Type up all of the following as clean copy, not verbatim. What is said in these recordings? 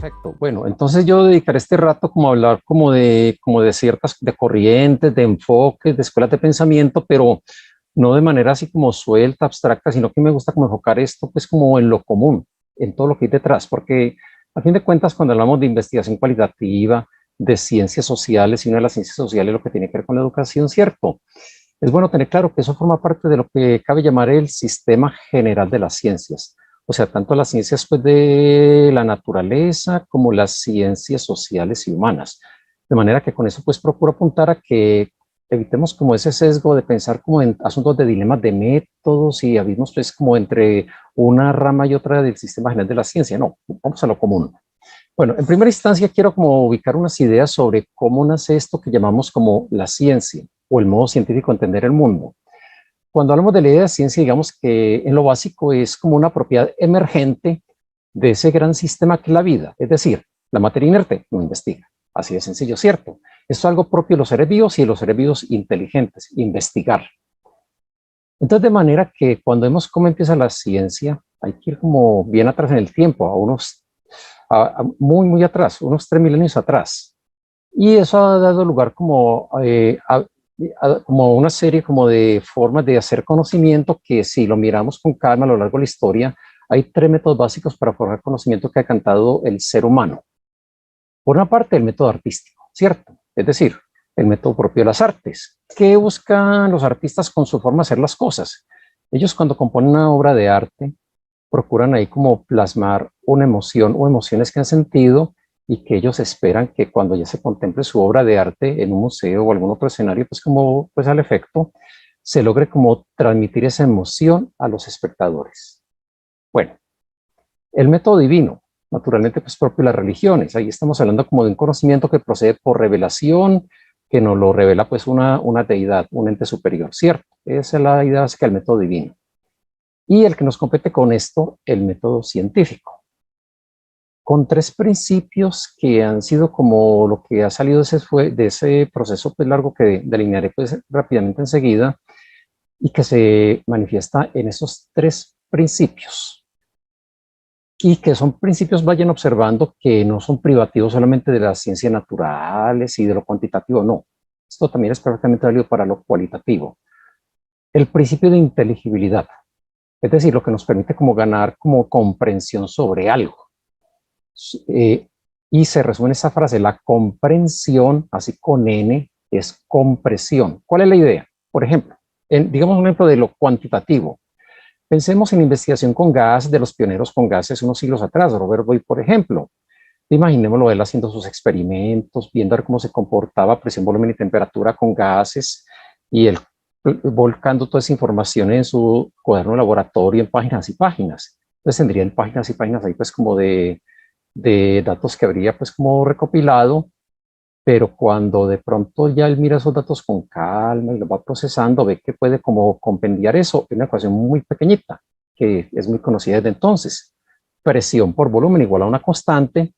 Perfecto. Bueno, entonces yo dedicaré este rato como a hablar como de ciertas de corrientes, de enfoques, de escuelas de pensamiento, pero no de manera así como suelta, abstracta, sino que me gusta como enfocar esto pues como en lo común, en todo lo que hay detrás, porque a fin de cuentas cuando hablamos de investigación cualitativa, de ciencias sociales, y una de las ciencias sociales lo que tiene que ver con la educación, cierto, es bueno tener claro que eso forma parte de lo que cabe llamar el sistema general de las ciencias. O sea, tanto las ciencias pues, de la naturaleza como las ciencias sociales y humanas. De manera que con eso pues procuro apuntar a que evitemos como ese sesgo de pensar como en asuntos de dilemas de métodos y abismos pues como entre una rama y otra del sistema general de la ciencia. No, vamos a lo común. Bueno, en primera instancia quiero como ubicar unas ideas sobre cómo nace esto que llamamos como la ciencia o el modo científico de entender el mundo. Cuando hablamos de la idea de ciencia, digamos que en lo básico es como una propiedad emergente de ese gran sistema que es la vida, es decir, la materia inerte no investiga. Así de sencillo, ¿cierto? Esto es algo propio de los seres vivos y de los seres vivos inteligentes, investigar. Entonces, de manera que cuando vemos cómo empieza la ciencia, hay que ir como bien atrás en el tiempo, muy atrás, unos 3 milenios atrás. Y eso ha dado lugar como como una serie como de formas de hacer conocimiento que si lo miramos con calma a lo largo de la historia, hay 3 métodos básicos para formar conocimiento que ha cantado el ser humano. Por una parte, el método artístico, ¿cierto? Es decir, el método propio de las artes. ¿Qué buscan los artistas con su forma de hacer las cosas? Ellos cuando componen una obra de arte, procuran ahí como plasmar una emoción o emociones que han sentido y que ellos esperan que cuando ya se contemple su obra de arte en un museo o algún otro escenario, pues como pues al efecto, se logre como transmitir esa emoción a los espectadores. Bueno, el método divino, naturalmente pues propio de las religiones, ahí estamos hablando como de un conocimiento que procede por revelación, que nos lo revela pues una deidad, un ente superior, ¿cierto? Esa es la idea básica del método divino. Y el que nos compete con esto, el método científico, con 3 principios que han sido como lo que ha salido de ese proceso pues largo que delinearé pues rápidamente enseguida y que se manifiesta en esos 3 principios y que son principios, vayan observando que no son privativos solamente de las ciencias naturales y de lo cuantitativo, no. Esto también es perfectamente válido para lo cualitativo. El principio de inteligibilidad, es decir, lo que nos permite como ganar como comprensión sobre algo. Eh, y se resume en esa frase, la comprensión, así con N, es compresión. ¿Cuál es la idea? Por ejemplo, digamos un ejemplo de lo cuantitativo. Pensemos en investigación con gas de los pioneros con gases unos siglos atrás, Robert Boyle, por ejemplo. Imaginémoslo él haciendo sus experimentos, viendo cómo se comportaba presión, volumen y temperatura con gases, y él volcando toda esa información en su cuaderno de laboratorio en páginas y páginas. Entonces tendrían páginas y páginas ahí pues como de datos que habría pues como recopilado, pero cuando de pronto ya él mira esos datos con calma y lo va procesando, ve que puede como compendiar eso en una ecuación muy pequeñita, que es muy conocida desde entonces. Presión por volumen igual a una constante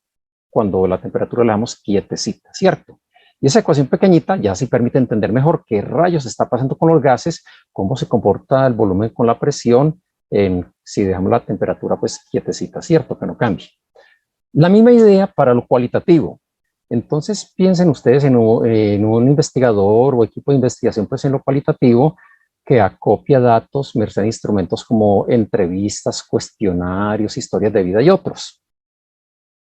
cuando la temperatura la damos quietecita, ¿cierto? Y esa ecuación pequeñita ya sí permite entender mejor qué rayos está pasando con los gases, cómo se comporta el volumen con la presión, si dejamos la temperatura pues quietecita, ¿cierto? Que no cambie. La misma idea para lo cualitativo. Entonces piensen ustedes en un investigador o equipo de investigación pues en lo cualitativo que acopia datos merced a instrumentos como entrevistas, cuestionarios, historias de vida y otros.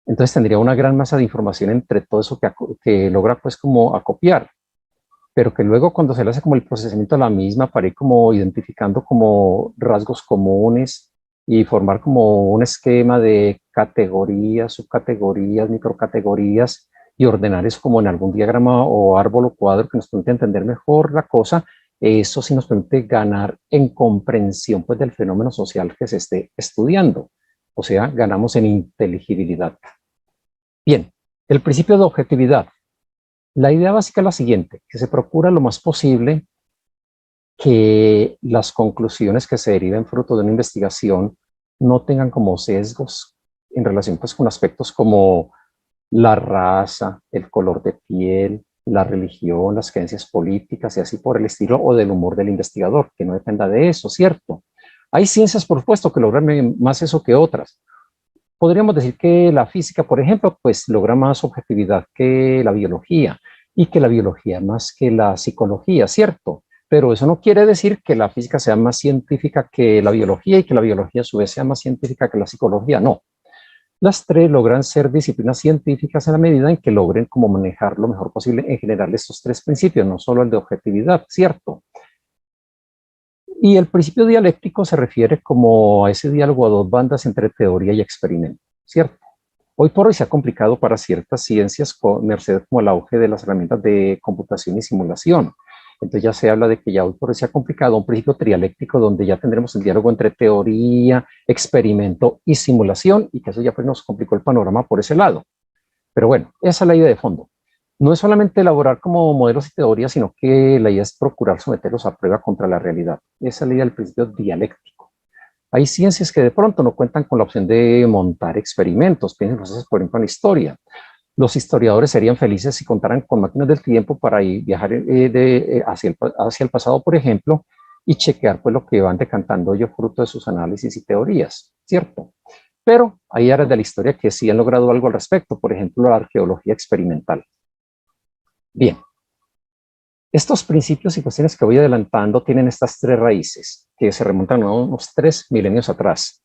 Entonces tendría una gran masa de información entre todo eso que logra pues como acopiar, pero que luego cuando se le hace como el procesamiento de la misma para ir como identificando como rasgos comunes y formar como un esquema de categorías, subcategorías, microcategorías y ordenar eso como en algún diagrama o árbol o cuadro que nos permite entender mejor la cosa, eso sí nos permite ganar en comprensión pues del fenómeno social que se esté estudiando. O sea, ganamos en inteligibilidad. Bien, el principio de objetividad. La idea básica es la siguiente, que se procura lo más posible que las conclusiones que se deriven fruto de una investigación no tengan como sesgos en relación pues, con aspectos como la raza, el color de piel, la religión, las creencias políticas y así por el estilo, o del humor del investigador, que no dependa de eso, ¿cierto? Hay ciencias, por supuesto, que logran más eso que otras. Podríamos decir que la física, por ejemplo, pues logra más objetividad que la biología y que la biología más que la psicología, ¿cierto? Pero eso no quiere decir que la física sea más científica que la biología y que la biología a su vez sea más científica que la psicología, no. Las tres logran ser disciplinas científicas en la medida en que logren como manejar lo mejor posible en general estos tres principios, no solo el de objetividad, ¿cierto? Y el principio dialéctico se refiere como a ese diálogo a dos bandas entre teoría y experimento, ¿cierto? Hoy por hoy se ha complicado para ciertas ciencias con merced como al auge de las herramientas de computación y simulación. Entonces ya se habla de que ya hoy por hoy se ha complicado un principio trialéctico donde ya tendremos el diálogo entre teoría, experimento y simulación y que eso ya pues nos complicó el panorama por ese lado. Pero bueno, esa es la idea de fondo. No es solamente elaborar como modelos y teorías, sino que la idea es procurar someterlos a prueba contra la realidad. Esa es la idea del principio dialéctico. Hay ciencias que de pronto no cuentan con la opción de montar experimentos. Piensen ustedes, por ejemplo, en la historia. Los historiadores serían felices si contaran con máquinas del tiempo para ir, viajar hacia el pasado, por ejemplo, y chequear pues, lo que van decantando ellos fruto de sus análisis y teorías, ¿cierto? Pero hay áreas de la historia que sí han logrado algo al respecto, por ejemplo, la arqueología experimental. Bien, estos principios y cuestiones que voy adelantando tienen estas tres raíces que se remontan a unos 3 milenios atrás.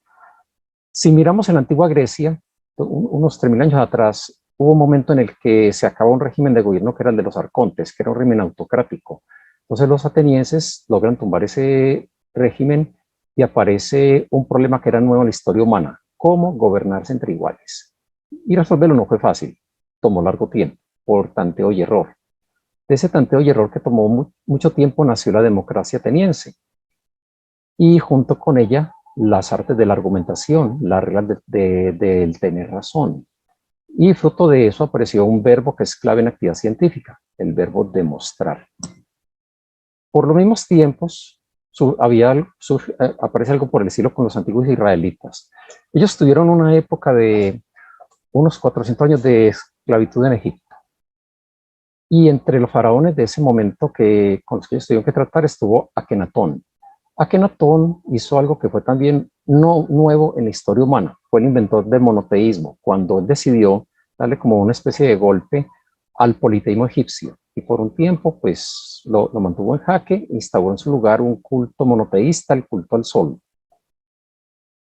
Si miramos en la antigua Grecia, unos 3.000 años atrás, hubo un momento en el que se acabó un régimen de gobierno que era el de los arcontes, que era un régimen autocrático. Entonces los atenienses logran tumbar ese régimen y aparece un problema que era nuevo en la historia humana, cómo gobernarse entre iguales. Y resolverlo no fue fácil, tomó largo tiempo, por tanteo y error. De ese tanteo y error que tomó mucho tiempo nació la democracia ateniense. Y junto con ella, las artes de la argumentación, las reglas del tener razón. Y fruto de eso apareció un verbo que es clave en actividad científica, el verbo demostrar. Por los mismos tiempos, aparece algo por el estilo con los antiguos israelitas. Ellos tuvieron una época de unos 400 años de esclavitud en Egipto. Y entre los faraones de ese momento con los que ellos tuvieron que tratar estuvo Akenatón. Akenatón hizo algo que fue también no nuevo en la historia humana. Fue el inventor del monoteísmo, cuando él decidió darle como una especie de golpe al politeísmo egipcio. Y por un tiempo, pues, lo mantuvo en jaque, instauró en su lugar un culto monoteísta, el culto al sol.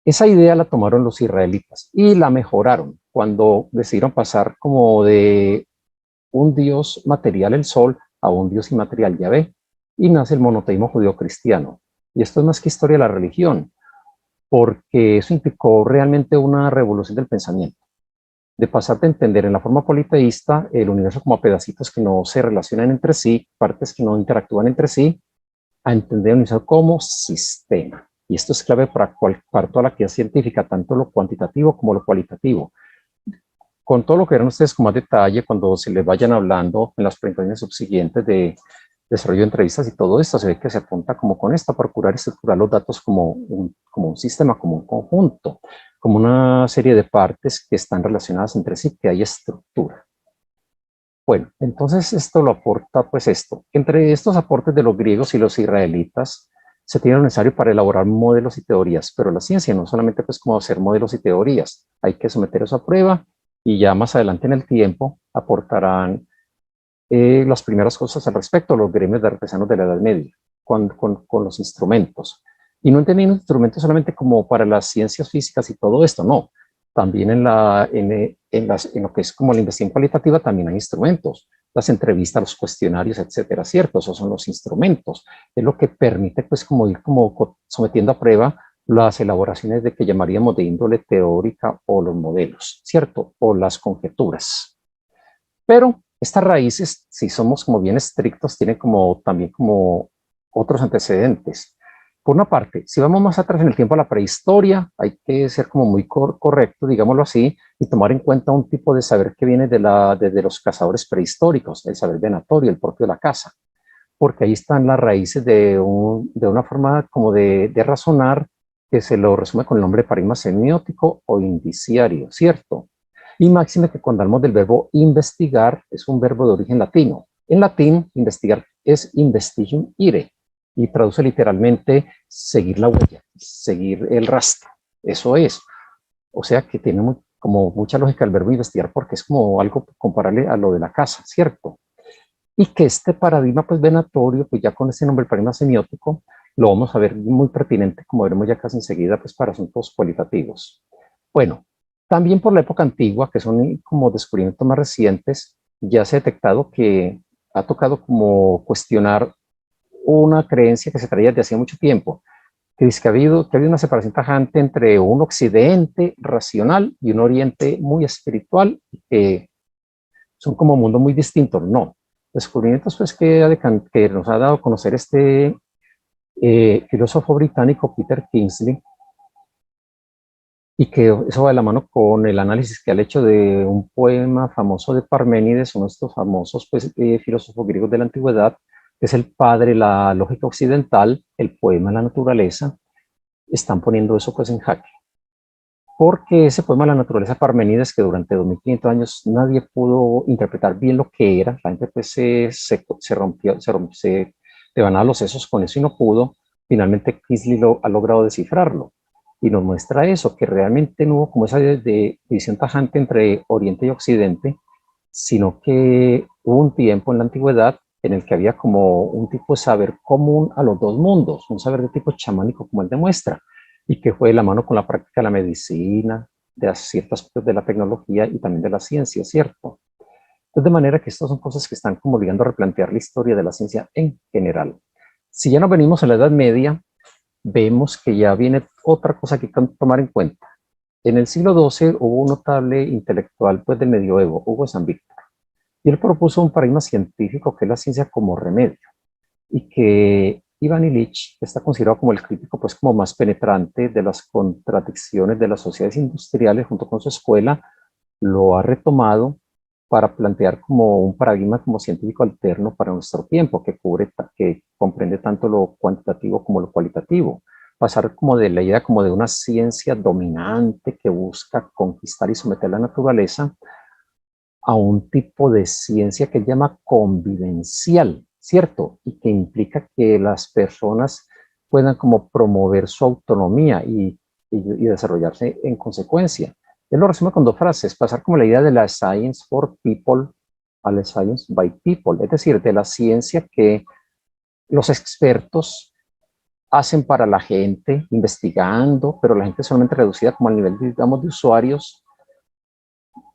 Esa idea la tomaron los israelitas y la mejoraron cuando decidieron pasar como de un dios material, el sol, a un dios inmaterial, Yahvé, y nace el monoteísmo judío-cristiano. Y esto es más que historia de la religión, porque eso implicó realmente una revolución del pensamiento, de pasar de entender en la forma politeísta el universo como pedacitos que no se relacionan entre sí, partes que no interactúan entre sí, a entender el universo como sistema. Y esto es clave para toda la actividad científica, tanto lo cuantitativo como lo cualitativo. Con todo lo que verán ustedes con más detalle cuando se les vayan hablando en las presentaciones subsiguientes de desarrollo de entrevistas y todo esto, se ve que se apunta como con esto para procurar estructurar los datos como un sistema, como un conjunto, como una serie de partes que están relacionadas entre sí, que hay estructura. Bueno, entonces esto lo aporta pues esto. Entre estos aportes de los griegos y los israelitas se tiene lo necesario para elaborar modelos y teorías, pero la ciencia no solamente pues como hacer modelos y teorías, hay que someter eso a prueba y ya más adelante en el tiempo aportarán las primeras cosas al respecto, los gremios de artesanos de la Edad Media, con los instrumentos. Y no entendiendo instrumentos solamente como para las ciencias físicas y todo esto, no. También en lo que es como la investigación cualitativa también hay instrumentos. Las entrevistas, los cuestionarios, etcétera, ¿cierto? Esos son los instrumentos. Es lo que permite, pues, como ir como sometiendo a prueba las elaboraciones de que llamaríamos de índole teórica o los modelos, ¿cierto? O las conjeturas. Pero estas raíces, si somos como bien estrictos, tienen como también como otros antecedentes. Por una parte, si vamos más atrás en el tiempo a la prehistoria, hay que ser como muy correcto, digámoslo así, y tomar en cuenta un tipo de saber que viene desde los cazadores prehistóricos, el saber venatorio, el propio de la caza, porque ahí están las raíces de una forma como de razonar que se lo resume con el nombre de paradigma semiótico o indiciario, ¿cierto? Y máxime que cuando hablamos del verbo investigar, es un verbo de origen latino. En latín, investigar es investigium ire, y traduce literalmente seguir la huella, seguir el rastro. Eso es. O sea que tiene como mucha lógica el verbo investigar porque es como algo comparable a lo de la casa, ¿cierto? Y que este paradigma pues venatorio, pues ya con ese nombre, el paradigma semiótico, lo vamos a ver muy pertinente, como veremos ya casi enseguida, pues para asuntos cualitativos. Bueno, también por la época antigua, que son como descubrimientos más recientes, ya se ha detectado que ha tocado como cuestionar una creencia que se traía desde hace mucho tiempo, que dice que ha habido una separación tajante entre un occidente racional y un oriente muy espiritual, que son como mundos muy distintos. No, descubrimientos pues que nos ha dado a conocer este filósofo británico Peter Kingsley, y que eso va de la mano con el análisis que ha hecho de un poema famoso de Parménides, uno de estos famosos pues, filósofos griegos de la antigüedad, que es el padre de la lógica occidental, el poema de la naturaleza. Están poniendo eso pues en jaque. Porque ese poema de la naturaleza de Parménides, que durante 2500 años nadie pudo interpretar bien lo que era, la gente pues se rompió, se devanaba los sesos con eso y no pudo, finalmente Kingsley ha logrado descifrarlo. Y nos muestra eso, que realmente no hubo como esa división tajante entre Oriente y Occidente, sino que hubo un tiempo en la antigüedad en el que había como un tipo de saber común a los dos mundos, un saber de tipo chamánico como él demuestra, y que fue de la mano con la práctica de la medicina, de ciertos aspectos de la tecnología y también de la ciencia, ¿cierto? Entonces, de manera que estas son cosas que están como obligando a replantear la historia de la ciencia en general. Si ya nos venimos a la Edad Media, vemos que ya viene otra cosa que hay que tomar en cuenta. En el siglo XII hubo un notable intelectual pues, del medioevo, Hugo de San Víctor, y él propuso un paradigma científico que es la ciencia como remedio, y que Ivan Illich está considerado como el crítico pues como más penetrante de las contradicciones de las sociedades industriales junto con su escuela, lo ha retomado para plantear como un paradigma como científico alterno para nuestro tiempo, que comprende tanto lo cuantitativo como lo cualitativo. Pasar como de la idea como de una ciencia dominante que busca conquistar y someter la naturaleza a un tipo de ciencia que él llama convivencial, ¿cierto? Y que implica que las personas puedan como promover su autonomía y desarrollarse en consecuencia. Él lo resume con dos frases, pasar como la idea de la science for people a la science by people, es decir, de la ciencia que los expertos hacen para la gente, investigando, pero la gente es solamente reducida como al nivel, digamos, de usuarios,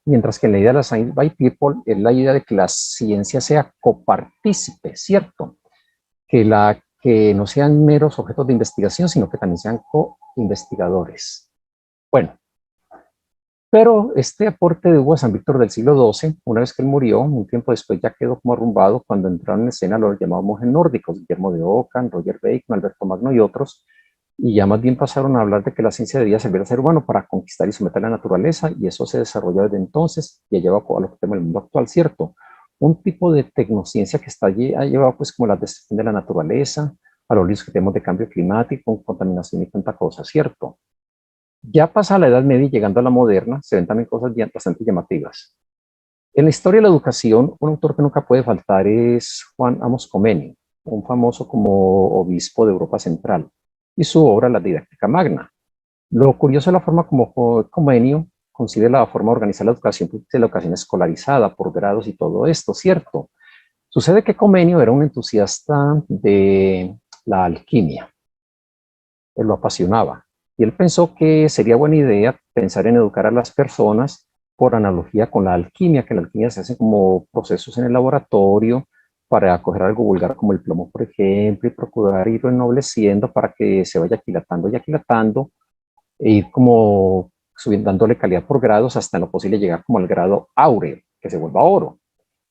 mientras que en la idea de la Science by People es la idea de que la ciencia sea copartícipe, ¿cierto? Que no sean meros objetos de investigación, sino que también sean co-investigadores. Bueno, pero este aporte de Hugo de San Víctor del siglo XII, una vez que él murió, un tiempo después ya quedó como arrumbado cuando entraron en escena los llamados monjes nórdicos, Guillermo de Ockham, Roger Bacon, Alberto Magno y otros, y ya más bien pasaron a hablar de que la ciencia debía servir al ser humano para conquistar y someter a la naturaleza, y eso se desarrolló desde entonces y ha llevado a lo que tenemos en el mundo actual, ¿cierto? Un tipo de tecnociencia que ha llevado pues como la destrucción de la naturaleza, a los riesgos que tenemos de cambio climático, contaminación y tanta cosa, ¿cierto? Ya pasa la Edad Media y llegando a la moderna, se ven también cosas bastante llamativas. En la historia de la educación, un autor que nunca puede faltar es Juan Amos Comeni, un famoso como obispo de Europa Central, y su obra La Didáctica Magna. Lo curioso es la forma como Comenio concibe la forma de organizar la educación, pues, de la educación escolarizada por grados y todo esto, ¿cierto? Sucede que Comenio era un entusiasta de la alquimia, él lo apasionaba, y él pensó que sería buena idea pensar en educar a las personas por analogía con la alquimia, que la alquimia se hace como procesos en el laboratorio para coger algo vulgar como el plomo, por ejemplo, y procurar irlo ennobleciendo para que se vaya aquilatando y aquilatando, e ir como subiendo, dándole calidad por grados hasta en lo posible llegar como al grado áureo, que se vuelva oro.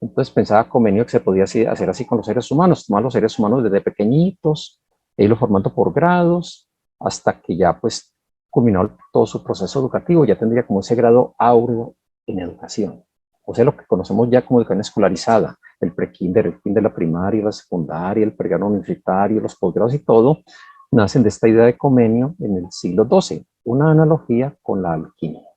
Entonces pensaba convenio que se podía hacer así con los seres humanos, tomar los seres humanos desde pequeñitos, e irlos formando por grados, hasta que ya pues culminó todo su proceso educativo, ya tendría como ese grado áureo en educación. O sea, lo que conocemos ya como educación escolarizada, el prekinder, el kinder, la primaria, la secundaria, el pregrado universitario, los posgrados y todo, nacen de esta idea de Comenio en el siglo XII, una analogía con la alquimia.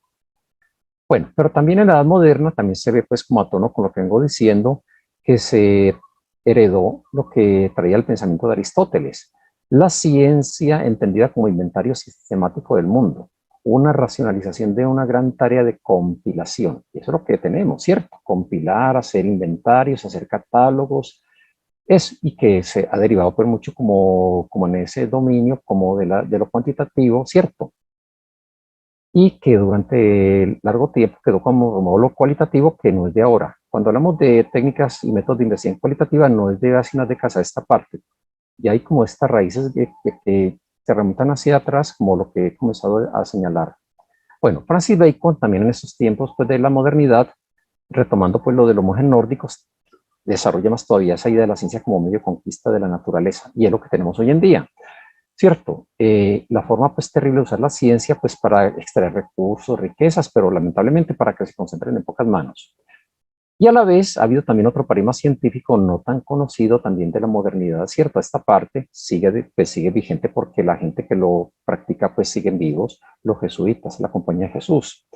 Bueno, pero también en la Edad Moderna también se ve pues como a tono con lo que vengo diciendo, que se heredó lo que traía el pensamiento de Aristóteles, la ciencia entendida como inventario sistemático del mundo. una racionalización de una gran tarea de compilación. Y eso es lo que tenemos, ¿cierto? Compilar, hacer inventarios, hacer catálogos, y que se ha derivado por mucho como en ese dominio como de lo cuantitativo, ¿cierto? Y que durante largo tiempo quedó como lo cualitativo, que no es de ahora. Cuando hablamos de técnicas y métodos de investigación cualitativa, no es de hace unas décadas a esta parte. Y hay como estas raíces que se remontan hacia atrás, como lo que he comenzado a señalar. Bueno, Francis Bacon también en esos tiempos pues, de la modernidad, retomando pues lo de los monjes nórdicos, desarrolla más todavía esa idea de la ciencia como medio de conquista de la naturaleza, y es lo que tenemos hoy en día. Cierto, la forma pues terrible de usar la ciencia pues para extraer recursos, riquezas, pero lamentablemente para que se concentren en pocas manos. Y a la vez ha habido también otro paradigma científico no tan conocido también de la modernidad, ¿cierto? Esta parte sigue vigente porque la gente que lo practica pues siguen vivos, los jesuitas, la Compañía de Jesús.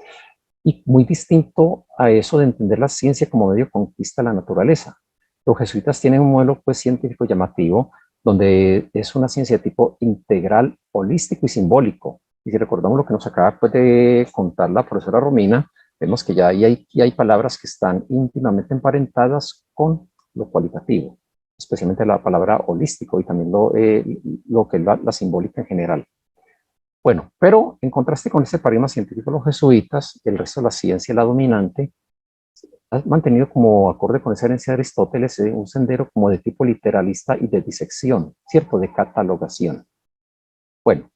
Y muy distinto a eso de entender la ciencia como medio de conquista de la naturaleza. Los jesuitas tienen un modelo pues científico llamativo donde es una ciencia de tipo integral, holístico y simbólico. Y si recordamos lo que nos acaba pues, de contar la profesora Romina, vemos que ya hay palabras que están íntimamente emparentadas con lo cualitativo, especialmente la palabra holístico y también lo que es la simbólica en general. Bueno, pero en contraste con este paradigma científico, los jesuitas, el resto de la ciencia, la dominante, ha mantenido como acorde con esa herencia de Aristóteles un sendero como de tipo literalista y de disección, ¿cierto? De catalogación. Bueno,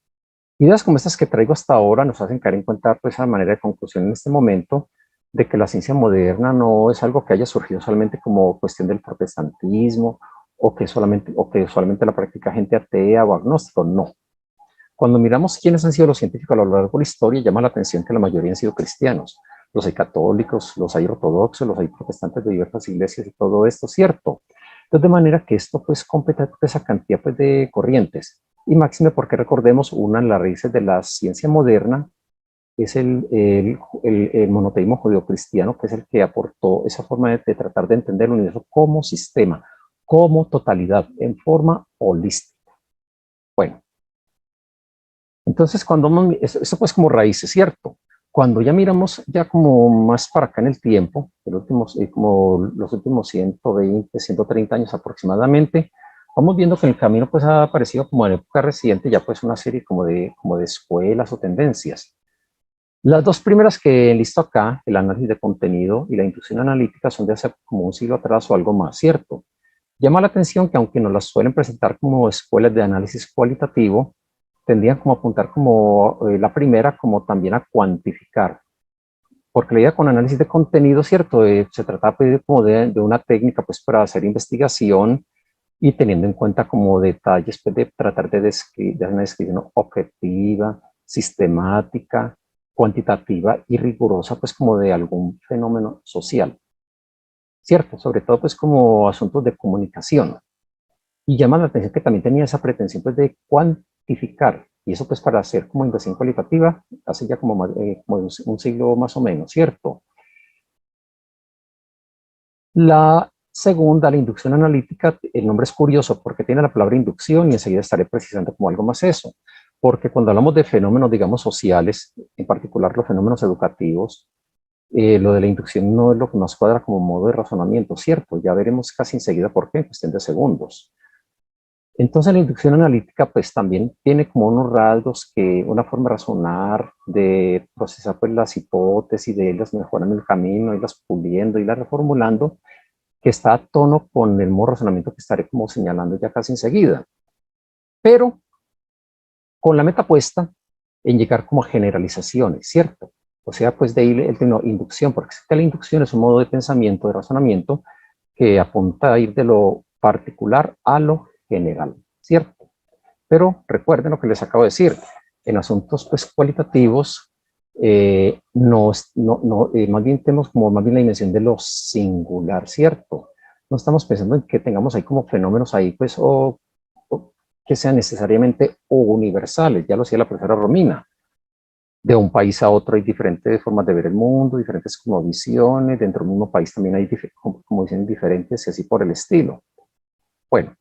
ideas como estas que traigo hasta ahora nos hacen caer en cuenta pues, esa manera de conclusión en este momento de que la ciencia moderna no es algo que haya surgido solamente como cuestión del protestantismo o que solamente la practica gente atea o agnóstico, no. Cuando miramos quiénes han sido los científicos a lo largo de la historia, llama la atención que la mayoría han sido cristianos. Los hay católicos, los hay ortodoxos, los hay protestantes de diversas iglesias y todo esto, ¿cierto? Entonces, de manera que esto pues compete esa cantidad pues, de corrientes. Y máxime porque recordemos, una de las raíces de la ciencia moderna es el monoteísmo judeocristiano, que es el que aportó esa forma de tratar de entender el universo como sistema, como totalidad, en forma holística. Bueno, entonces, eso pues como raíces, ¿cierto? Cuando ya miramos ya como más para acá en el tiempo, como los últimos 120, 130 años aproximadamente, vamos viendo que en el camino pues ha aparecido como en época reciente ya pues una serie como de escuelas o tendencias. Las dos primeras que listo acá, el análisis de contenido y la inducción analítica, son de hace como un siglo atrás o algo más, ¿cierto? Llama la atención que aunque nos las suelen presentar como escuelas de análisis cualitativo, tendrían como a apuntar como la primera, como también a cuantificar. Porque la idea con análisis de contenido, ¿cierto? Se trata pues, como de una técnica pues para hacer investigación y teniendo en cuenta como detalles pues, de tratar de dar una descripción objetiva, sistemática, cuantitativa y rigurosa pues como de algún fenómeno social, ¿cierto? Sobre todo pues como asuntos de comunicación. Y llama la atención que también tenía esa pretensión pues, de cuantificar, y eso pues para hacer como inversión cualitativa, hace ya como un siglo más o menos, ¿cierto? La segunda, la inducción analítica, el nombre es curioso porque tiene la palabra inducción y enseguida estaré precisando como algo más eso, porque cuando hablamos de fenómenos, digamos, sociales, en particular los fenómenos educativos, lo de la inducción no es lo que nos cuadra como modo de razonamiento, ¿cierto? Ya veremos casi enseguida por qué, en cuestión de segundos. Entonces la inducción analítica pues también tiene como unos rasgos que una forma de razonar, de procesar pues las hipótesis, de irlas mejorando el camino, irlas puliendo, irlas reformulando, que está a tono con el modo de razonamiento que estaré como señalando ya casi enseguida. Pero con la meta puesta en llegar como a generalizaciones, ¿cierto? O sea, pues de ahí el término inducción, porque la inducción es un modo de pensamiento, de razonamiento, que apunta a ir de lo particular a lo general, ¿cierto? Pero recuerden lo que les acabo de decir, en asuntos pues, cualitativos, más bien tenemos como más bien la dimensión de lo singular, ¿cierto? No estamos pensando en que tengamos ahí como fenómenos ahí, pues, o que sean necesariamente universales, ya lo decía la profesora Romina. De un país a otro hay diferentes formas de ver el mundo, diferentes como visiones, dentro del mismo país también hay como visiones diferentes y así por el estilo. Bueno,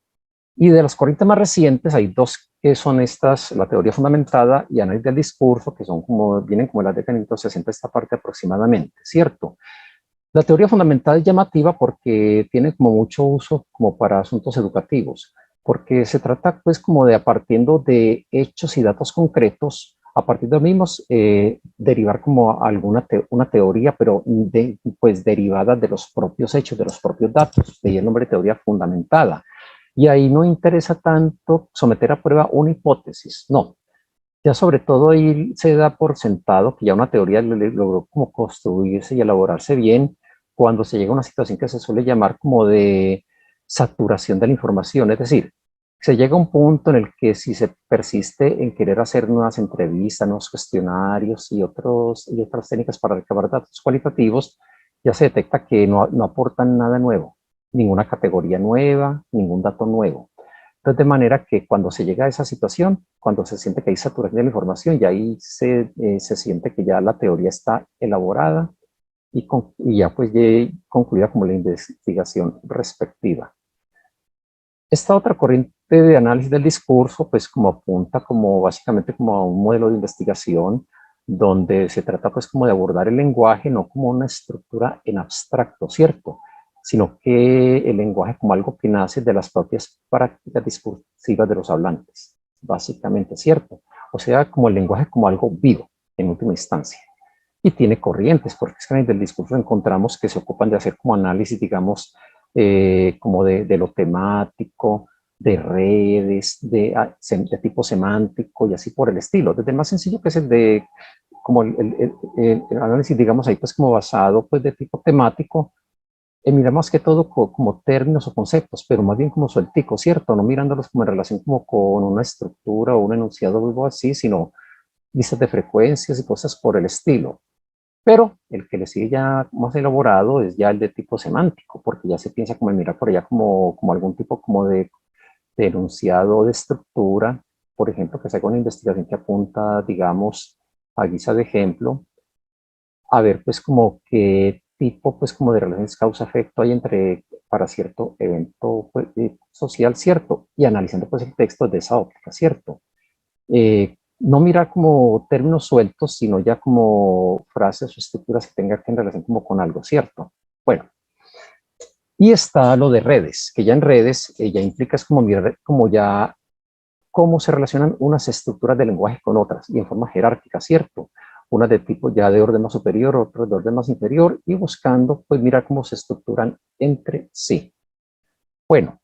y de las corrientes más recientes hay dos que son estas, la teoría fundamentada y análisis del discurso, que son como, vienen como las décadas de 1960, esta parte aproximadamente, ¿cierto? La teoría fundamental es llamativa porque tiene como mucho uso como para asuntos educativos, porque se trata pues como de, a partir de hechos y datos concretos, a partir de los mismos, derivar como una teoría, pero pues derivada de los propios hechos, de los propios datos, de ahí el nombre de teoría fundamentada. Y ahí no interesa tanto someter a prueba una hipótesis, no. Ya sobre todo ahí se da por sentado que ya una teoría logró como construirse y elaborarse bien cuando se llega a una situación que se suele llamar como de saturación de la información. Es decir, se llega a un punto en el que si se persiste en querer hacer nuevas entrevistas, nuevos cuestionarios y otras técnicas para recabar datos cualitativos, ya se detecta que no aportan nada nuevo, ninguna categoría nueva, ningún dato nuevo. Entonces, de manera que cuando se llega a esa situación, cuando se siente que hay saturación de la información, y ahí se siente que ya la teoría está elaborada y ya pues concluida como la investigación respectiva. Esta otra corriente de análisis del discurso, pues como apunta como básicamente como a un modelo de investigación donde se trata pues como de abordar el lenguaje no como una estructura en abstracto, ¿cierto? Sino que el lenguaje como algo que nace de las propias prácticas discursivas de los hablantes, básicamente, ¿cierto? O sea, como el lenguaje como algo vivo, en última instancia. Y tiene corrientes, porque es que en el discurso encontramos que se ocupan de hacer como análisis, digamos, como de lo temático, de redes, de tipo semántico y así por el estilo. Desde el más sencillo que es el de, como el análisis, digamos, ahí pues como basado pues de tipo temático, miramos que todo como términos o conceptos, pero más bien como sueltico, ¿cierto? No mirándolos como en relación como con una estructura o un enunciado o algo así, sino listas de frecuencias y cosas por el estilo. Pero el que le sigue ya más elaborado es ya el de tipo semántico, porque ya se piensa como en mirar por allá como algún tipo como de enunciado de estructura, por ejemplo, que se haga una investigación que apunta, digamos, a guisa de ejemplo, a ver pues como qué tipo pues como de relaciones causa-efecto hay entre para cierto evento pues, social, ¿cierto? Y analizando pues el texto de esa óptica, ¿cierto? No mirar como términos sueltos, sino ya como frases o estructuras que tengan que en relación como con algo, ¿cierto? Bueno, y está lo de redes, que ya en redes ya implica es como mirar como ya cómo se relacionan unas estructuras de lenguaje con otras y en forma jerárquica, ¿cierto? Unas de tipo ya de orden más superior, otras de orden más inferior y buscando pues mirar cómo se estructuran entre sí. Bueno,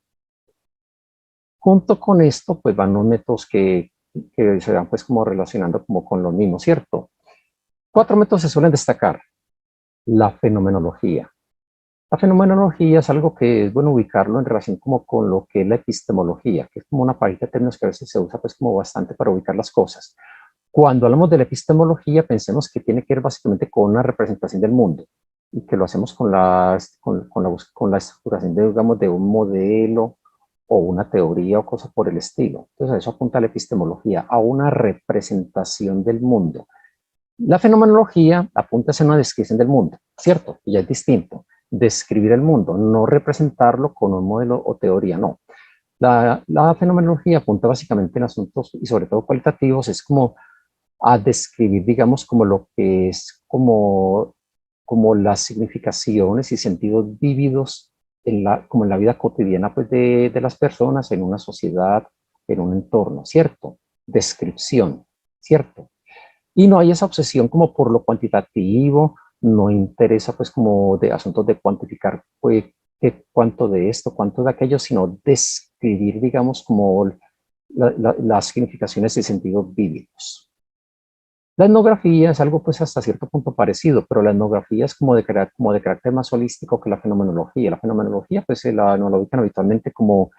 junto con esto pues van los métodos que se van pues como relacionando como con lo mismo, ¿cierto? 4 métodos se suelen destacar. La fenomenología. La fenomenología es algo que es bueno ubicarlo en relación como con lo que es la epistemología, que es como una pareja de términos que a veces se usa pues como bastante para ubicar las cosas. Cuando hablamos de la epistemología, pensemos que tiene que ver básicamente con una representación del mundo y que lo hacemos con la estructuración de, digamos, de un modelo o una teoría o cosa por el estilo. Entonces a eso apunta la epistemología, a una representación del mundo. La fenomenología apunta a una descripción del mundo, ¿cierto? Y ya es distinto. Describir el mundo, no representarlo con un modelo o teoría, no. La fenomenología apunta básicamente en asuntos y sobre todo cualitativos, es como a describir, digamos, como lo que es como las significaciones y sentidos vívidos como en la vida cotidiana pues, de las personas, en una sociedad, en un entorno, ¿cierto? Descripción, ¿cierto? Y no hay esa obsesión como por lo cuantitativo, no interesa pues como de asuntos de cuantificar pues, cuánto de esto, cuánto de aquello, sino describir, digamos, como las significaciones y sentidos vívidos. La etnografía es algo pues hasta cierto punto parecido, pero la etnografía es como de carácter más holístico que la fenomenología. La fenomenología pues nos la ubican habitualmente como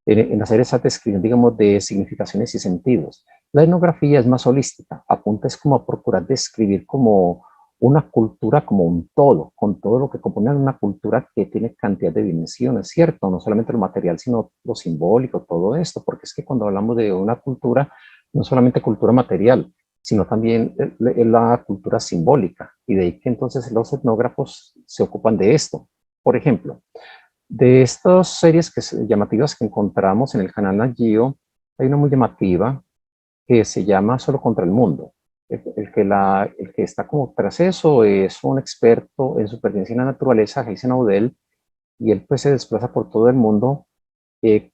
en hacer esa descripción, digamos, de significaciones y sentidos. La etnografía es más holística, apunta es como a procurar describir como una cultura como un todo, con todo lo que compone una cultura que tiene cantidad de dimensiones, ¿cierto? No solamente lo material, sino lo simbólico, todo esto, porque es que cuando hablamos de una cultura, no solamente cultura material, sino también la cultura simbólica, y de ahí que entonces los etnógrafos se ocupan de esto. Por ejemplo, de estas series llamativas que encontramos en el canal Nat Geo, Hay una muy llamativa que se llama Solo contra el Mundo. El que está como tras eso es un experto en supervivencia en la naturaleza, Jason Audell, y él pues se desplaza por todo el mundo eh,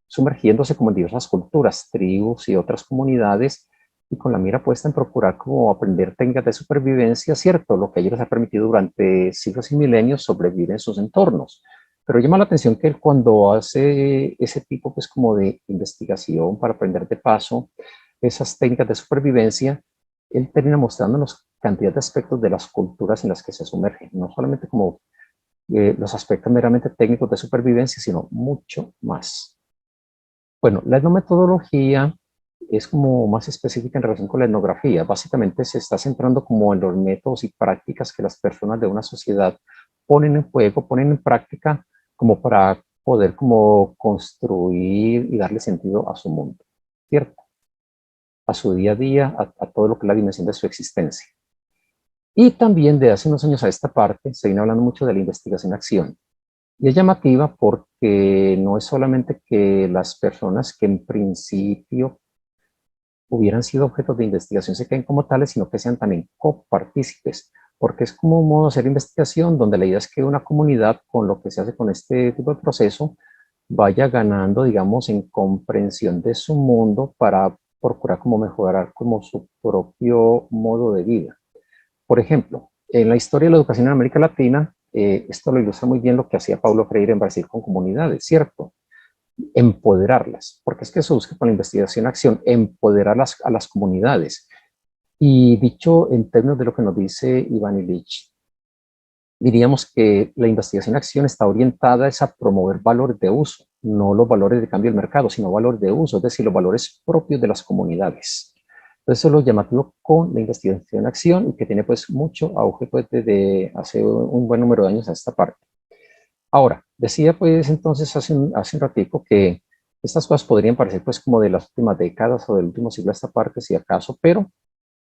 sumergiéndose como en diversas culturas, tribus y otras comunidades, y con la mira puesta en procurar como aprender técnicas de supervivencia, cierto, lo que a ellos les ha permitido durante siglos y milenios sobrevivir en sus entornos. Pero llama la atención que él cuando hace ese tipo pues como de investigación para aprender de paso esas técnicas de supervivencia, él termina mostrándonos cantidad de aspectos de las culturas en las que se sumergen, no solamente como los aspectos meramente técnicos de supervivencia, sino mucho más. Bueno, la etnometodología es como más específica en relación con la etnografía. Básicamente se está centrando como en los métodos y prácticas que las personas de una sociedad ponen en juego, ponen en práctica como para poder como construir y darle sentido a su mundo, ¿cierto? A su día a día, a todo lo que es la dimensión de su existencia. Y también de hace unos años a esta parte se viene hablando mucho de la investigación-acción. Y es llamativa porque no es solamente que las personas que en principio hubieran sido objetos de investigación se queden como tales, sino que sean también copartícipes, porque es como un modo de hacer investigación donde la idea es que una comunidad, con lo que se hace con este tipo de proceso, vaya ganando, digamos, en comprensión de su mundo para procurar como mejorar como su propio modo de vida. Por ejemplo, en la historia de la educación en América Latina, esto lo ilustra muy bien lo que hacía Paulo Freire en Brasil con comunidades, ¿cierto? Empoderarlas, porque es que se busca con la investigación-acción, empoderar a las comunidades. Y dicho en términos de lo que nos dice Iván Illich, diríamos que la investigación-acción está orientada a promover valores de uso, no los valores de cambio del mercado, sino valores de uso, es decir, los valores propios de las comunidades. Entonces, eso es lo llamativo con la investigación-acción y que tiene pues mucho auge pues, desde hace un buen número de años a esta parte. Ahora, decía pues entonces hace un ratico que estas cosas podrían parecer pues como de las últimas décadas o del último siglo a esta parte, si acaso, pero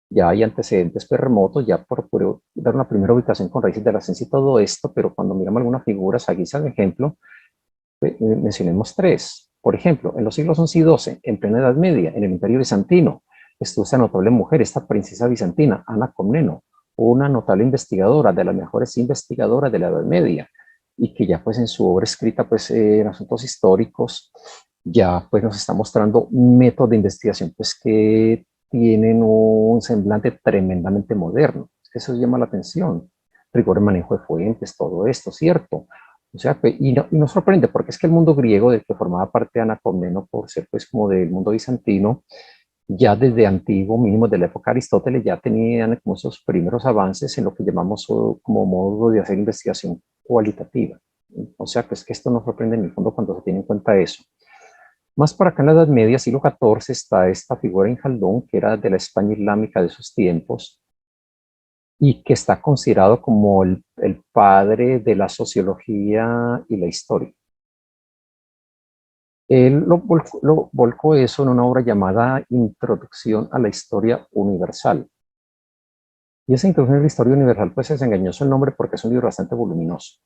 ya hay antecedentes pues, remotos, ya por dar una primera ubicación con raíces de la ciencia y todo esto, pero cuando miramos algunas figuras a guisa de ejemplo, mencionemos tres. Por ejemplo, en los siglos XI y XII, en plena Edad Media, en el Imperio Bizantino, estuvo esta notable mujer, esta princesa bizantina, Ana Comneno, una notable investigadora, de las mejores investigadoras de la Edad Media, y que ya pues en su obra escrita pues en asuntos históricos, ya pues nos está mostrando métodos de investigación pues que tienen un semblante tremendamente moderno. Eso llama la atención. Rigor en manejo de fuentes, todo esto, ¿cierto? O sea, y nos sorprende porque es que el mundo griego del que formaba parte Ana Comneno por ser pues como del mundo bizantino, ya desde antiguo, mínimo de la época de Aristóteles, ya tenían como esos primeros avances en lo que llamamos como modo de hacer investigación cualitativa. O sea, pues que esto nos sorprende en el fondo cuando se tiene en cuenta eso. Más para acá en la Edad Media, siglo XIV, está esta figura en Jaldón, que era de la España islámica de esos tiempos, y que está considerado como el padre de la sociología y la historia. Él lo volcó eso en una obra llamada Introducción a la Historia Universal. Y esa Introducción a la Historia Universal, pues es engañoso el nombre porque es un libro bastante voluminoso.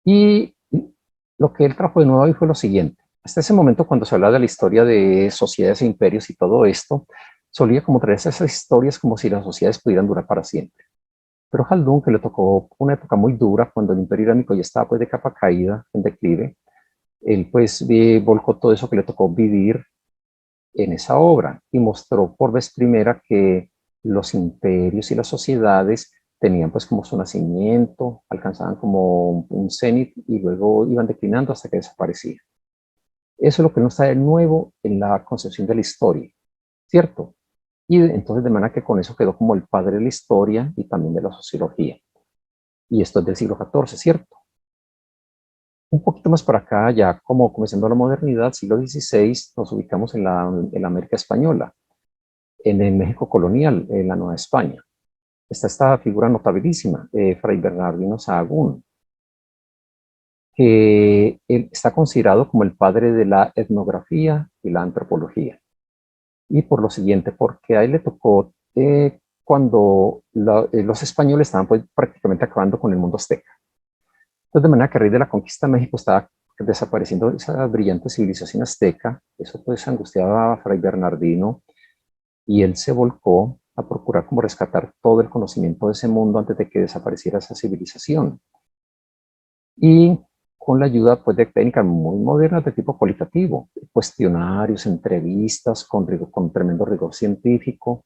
Y lo que él trajo de nuevo ahí fue lo siguiente. Hasta ese momento, cuando se hablaba de la historia de sociedades e imperios y todo esto, solía como traerse esas historias como si las sociedades pudieran durar para siempre. Pero Jaldún, que le tocó una época muy dura, cuando el imperio islámico ya estaba pues de capa caída, en declive, él pues volcó todo eso que le tocó vivir en esa obra y mostró por vez primera que los imperios y las sociedades tenían pues como su nacimiento, alcanzaban como un cenit y luego iban declinando hasta que desaparecían. Eso es lo que nos trae nuevo en la concepción de la historia, ¿cierto? Y entonces de manera que con eso quedó como el padre de la historia y también de la sociología. Y esto es del siglo XIV, ¿cierto? Un poquito más para acá, ya como comenzando la modernidad, siglo XVI, nos ubicamos en la América Española, en el México colonial, en la Nueva España. Está esta figura notabilísima, Fray Bernardino Sahagún, que está considerado como el padre de la etnografía y la antropología. Y por lo siguiente, porque a él le tocó cuando los españoles estaban pues, prácticamente acabando con el mundo azteca. Entonces, de manera que a raíz de la conquista de México estaba desapareciendo esa brillante civilización azteca. Eso pues angustiaba a Fray Bernardino y él se volcó a procurar como rescatar todo el conocimiento de ese mundo antes de que desapareciera esa civilización. Y con la ayuda pues, de técnicas muy modernas de tipo cualitativo, cuestionarios, entrevistas con tremendo rigor científico.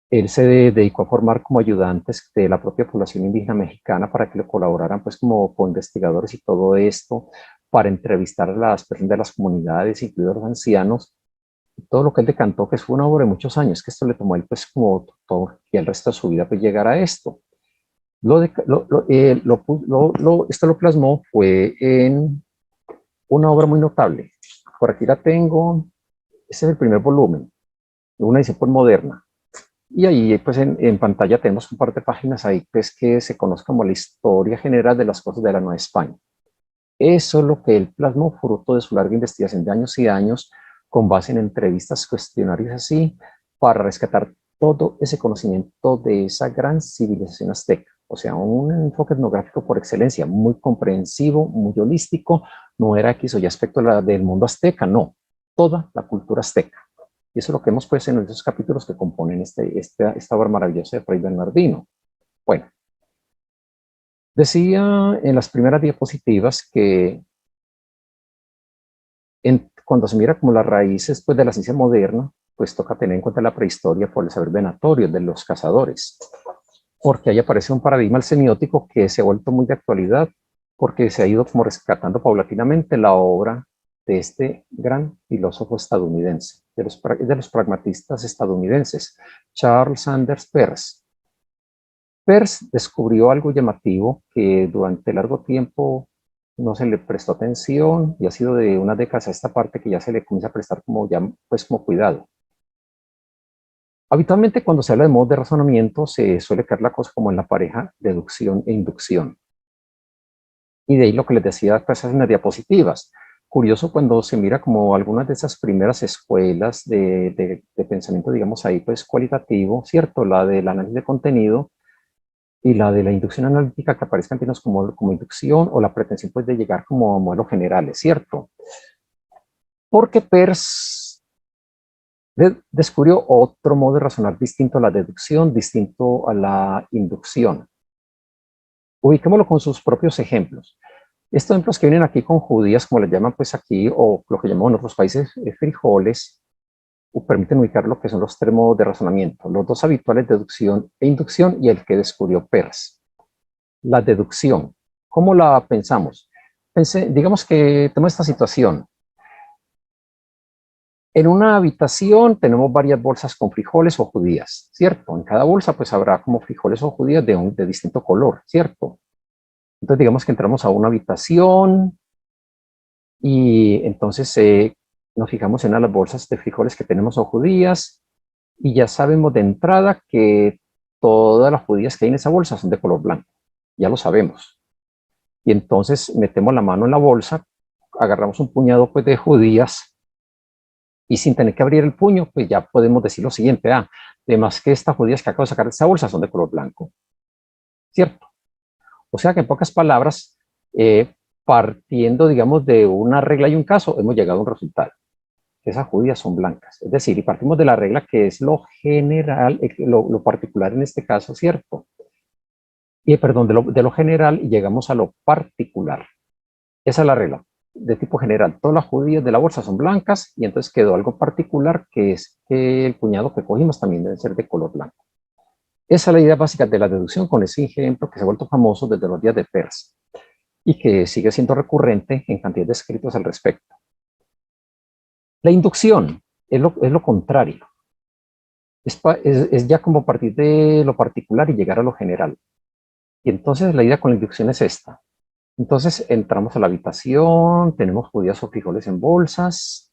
Él se dedicó a formar como ayudantes de la propia población indígena mexicana para que le colaboraran pues como co-investigadores y todo esto, para entrevistar a las personas de las comunidades, incluidos los ancianos, todo lo que él decantó, que fue una obra de muchos años, que esto le tomó a él pues como todo, y el resto de su vida pues llegar a esto. Esto lo plasmó fue en una obra muy notable. Por aquí la tengo, este es el primer volumen, una edición pues moderna. Y ahí pues en pantalla tenemos un par de páginas ahí pues, que se conoce como la historia general de las cosas de la Nueva España. Eso es lo que él plasmó, fruto de su larga investigación de años y años, con base en entrevistas, cuestionarios así, para rescatar todo ese conocimiento de esa gran civilización azteca. O sea, un enfoque etnográfico por excelencia, muy comprensivo, muy holístico, no era X o Y aspecto del mundo azteca, no, toda la cultura azteca. Y eso es lo que hemos pues en esos capítulos que componen esta obra maravillosa de Fray Bernardino. Bueno, decía en las primeras diapositivas que cuando se mira como las raíces pues, de la ciencia moderna, pues toca tener en cuenta la prehistoria por el saber venatorio de los cazadores, porque ahí aparece un paradigma semiótico que se ha vuelto muy de actualidad, porque se ha ido como rescatando paulatinamente la obra de este gran filósofo estadounidense, de los pragmatistas estadounidenses, Charles Sanders Peirce. Peirce descubrió algo llamativo que durante largo tiempo no se le prestó atención y ha sido de unas décadas a esta parte que ya se le comienza a prestar como, ya, pues, como cuidado. Habitualmente cuando se habla de modos de razonamiento se suele caer la cosa como en la pareja deducción e inducción. Y de ahí lo que les decía pues, en las diapositivas. Curioso cuando se mira como algunas de esas primeras escuelas de pensamiento, digamos ahí, pues cualitativo, ¿cierto? La del análisis de contenido y la de la inducción analítica que aparezcan términos como inducción o la pretensión pues de llegar como a modelos generales, ¿cierto? Porque Peirce descubrió otro modo de razonar distinto a la deducción, distinto a la inducción. Ubiquémoslo con sus propios ejemplos. Estos ejemplos que vienen aquí con judías, como les llaman pues aquí, o lo que llamamos en otros países frijoles, permiten ubicar lo que son los tres modos de razonamiento, los dos habituales, deducción e inducción, y el que descubrió Peirce. La deducción, ¿cómo la pensamos? Digamos que tenemos esta situación. En una habitación tenemos varias bolsas con frijoles o judías, ¿cierto? En cada bolsa pues habrá como frijoles o judías de distinto color, ¿cierto? Entonces digamos que entramos a una habitación y entonces nos fijamos en una de las bolsas de frijoles que tenemos o judías y ya sabemos de entrada que todas las judías que hay en esa bolsa son de color blanco, ya lo sabemos. Y entonces metemos la mano en la bolsa, agarramos un puñado pues, de judías y sin tener que abrir el puño, pues ya podemos decir lo siguiente, además que estas judías que acabo de sacar de esta bolsa son de color blanco, ¿cierto? O sea que en pocas palabras, partiendo, digamos, de una regla y un caso, hemos llegado a un resultado. Esas judías son blancas. Es decir, y partimos de la regla que es lo general, lo particular en este caso, ¿cierto? Y perdón, de lo general y llegamos a lo particular. Esa es la regla de tipo general. Todas las judías de la bolsa son blancas y entonces quedó algo particular que es que el puñado que cogimos también debe ser de color blanco. Esa es la idea básica de la deducción con ese ejemplo que se ha vuelto famoso desde los días de Peirce y que sigue siendo recurrente en cantidad de escritos al respecto. La inducción es lo contrario. Es ya como partir de lo particular y llegar a lo general. Y entonces la idea con la inducción es esta. Entonces entramos a la habitación, tenemos judías o frijoles en bolsas,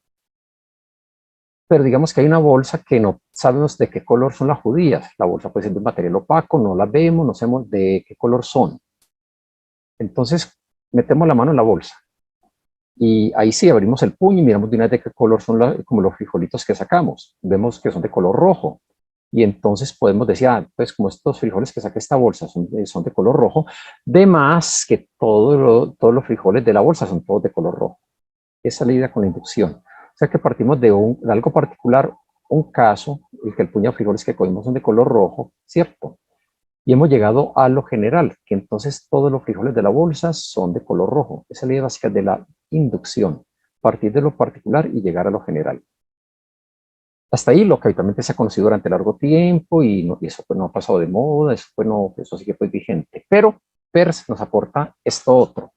pero digamos que hay una bolsa que no sabemos de qué color son las judías. La bolsa puede ser de un material opaco, no la vemos, no sabemos de qué color son. Entonces metemos la mano en la bolsa y ahí sí abrimos el puño y miramos de una vez de qué color son como los frijolitos que sacamos. Vemos que son de color rojo. Y entonces podemos decir, pues como estos frijoles que saqué esta bolsa son de color rojo, de más que todos los frijoles de la bolsa son todos de color rojo. Esa es la idea con la inducción. O sea que partimos de algo particular, un caso, el que el puñado de frijoles que cogimos son de color rojo, ¿cierto? Y hemos llegado a lo general, que entonces todos los frijoles de la bolsa son de color rojo. Esa es la idea básica de la inducción, partir de lo particular y llegar a lo general. Hasta ahí lo que habitualmente se ha conocido durante largo tiempo y eso pues no ha pasado de moda, eso sigue pues vigente. Pero Peirce nos aporta esto otro.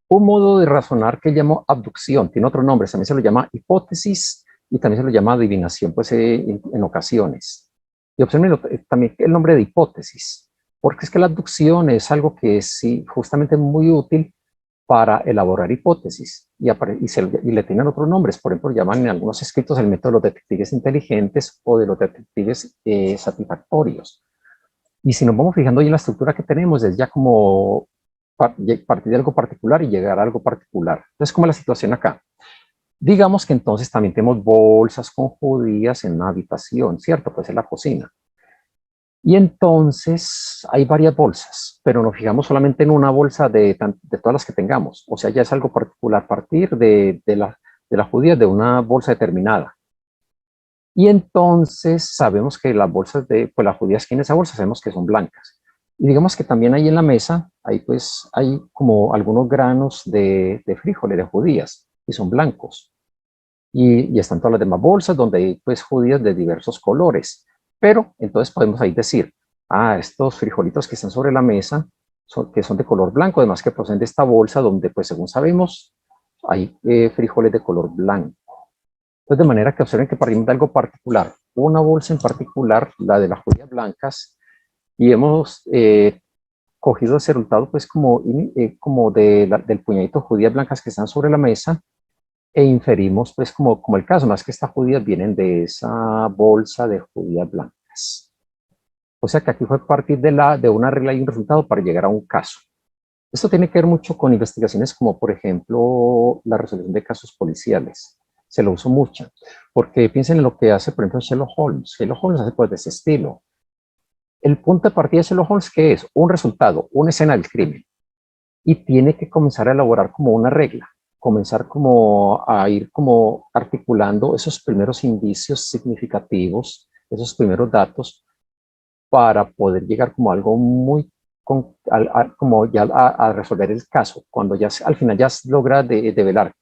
Un modo de razonar que llamo abducción, tiene otro nombre, también se lo llama hipótesis y también se lo llama adivinación, pues en ocasiones. Y observen también el nombre de hipótesis, porque es que la abducción es algo que es sí, justamente muy útil para elaborar hipótesis y le tienen otros nombres. Por ejemplo, llaman en algunos escritos el método de los detectives inteligentes o de los detectives satisfactorios. Y si nos vamos fijando ahí en la estructura que tenemos, es ya como partir de algo particular y llegar a algo particular. Entonces, como la situación acá. Digamos que entonces también tenemos bolsas con judías en una habitación, ¿cierto? Pues en la cocina. Y entonces hay varias bolsas, pero nos fijamos solamente en una bolsa de todas las que tengamos. O sea, ya es algo particular partir de las judías de una bolsa determinada. Y entonces sabemos que las bolsas pues las judías que en esa bolsa sabemos que son blancas. Y digamos que también ahí en la mesa hay como algunos granos de frijoles de judías y son blancos. Y están todas las demás bolsas donde hay pues judías de diversos colores. Pero entonces podemos ahí decir, estos frijolitos que están sobre la mesa, que son de color blanco, además que proceden de esta bolsa donde pues según sabemos hay frijoles de color blanco. Entonces, de manera que observen que partimos de algo particular, una bolsa en particular, la de las judías blancas, y hemos cogido ese resultado pues como del puñadito de judías blancas que están sobre la mesa e inferimos pues como el caso, más que estas judías vienen de esa bolsa de judías blancas. O sea que aquí fue partir de una regla y un resultado para llegar a un caso. Esto tiene que ver mucho con investigaciones como, por ejemplo, la resolución de casos policiales. Se lo uso mucho, porque piensen en lo que hace, por ejemplo, Sherlock Holmes. Sherlock Holmes hace pues de ese estilo. El punto de partida de Sherlock Holmes, ¿qué es? Un resultado, una escena del crimen. Y tiene que comenzar a elaborar como una regla, comenzar como a ir como articulando esos primeros indicios significativos, esos primeros datos, para poder llegar como a algo muy como ya a resolver el caso, cuando ya al final ya logra develar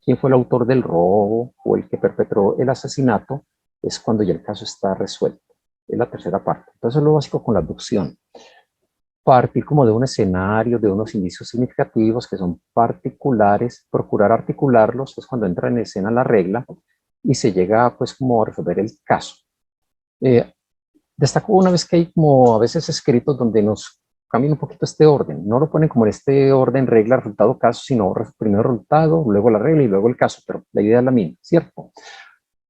quién fue el autor del robo o el que perpetró el asesinato, es cuando ya el caso está resuelto. Es la tercera parte. Entonces es lo básico con la abducción. Partir como de un escenario, de unos indicios significativos que son particulares, procurar articularlos, es cuando entra en escena la regla y se llega pues como a resolver el caso. Destaco una vez que hay como a veces escritos donde nos cambian un poquito este orden. No lo ponen como en este orden, regla, resultado, caso, sino primero resultado, luego la regla y luego el caso, pero la idea es la misma, ¿cierto?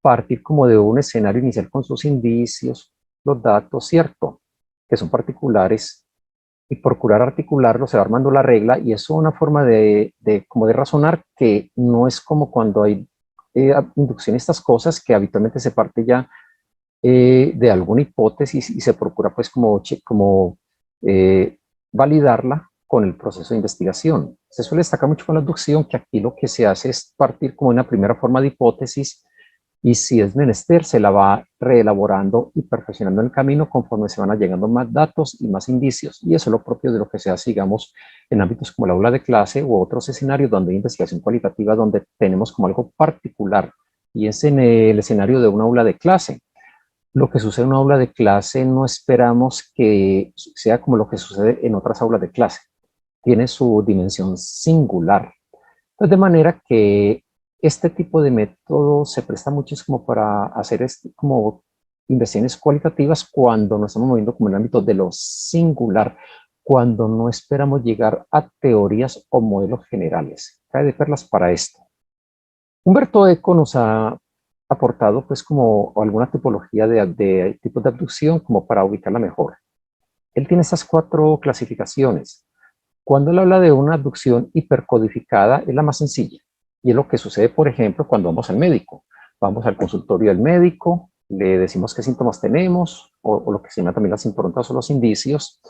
Partir como de un escenario inicial con sus indicios, los datos, ¿cierto? Que son particulares y procurar articularlos, se va armando la regla y eso es una forma como de razonar que no es como cuando hay inducción a estas cosas que habitualmente se parte ya de alguna hipótesis y se procura pues como eh, validarla con el proceso de investigación. Se suele destacar mucho con la abducción que aquí lo que se hace es partir como una primera forma de hipótesis y si es menester se la va reelaborando y perfeccionando en el camino conforme se van llegando más datos y más indicios. Y eso es lo propio de lo que se hace, digamos, en ámbitos como el aula de clase u otros escenarios donde hay investigación cualitativa, donde tenemos como algo particular. Y es en el escenario de un aula de clase. Lo que sucede en una aula de clase no esperamos que sea como lo que sucede en otras aulas de clase. Tiene su dimensión singular. Pues de manera que este tipo de método se presta mucho como para hacer como investigaciones cualitativas cuando nos estamos moviendo como en el ámbito de lo singular, cuando no esperamos llegar a teorías o modelos generales. Cabe de perlas para esto. Humberto Eco nos ha aportado pues como alguna tipología de tipos de abducción como para ubicarla mejor. Él tiene estas 4 clasificaciones. Cuando él habla de una abducción hipercodificada es la más sencilla y es lo que sucede por ejemplo cuando vamos al médico. Vamos al consultorio del médico le decimos qué síntomas tenemos, o lo que se llama también las improntas o los indicios,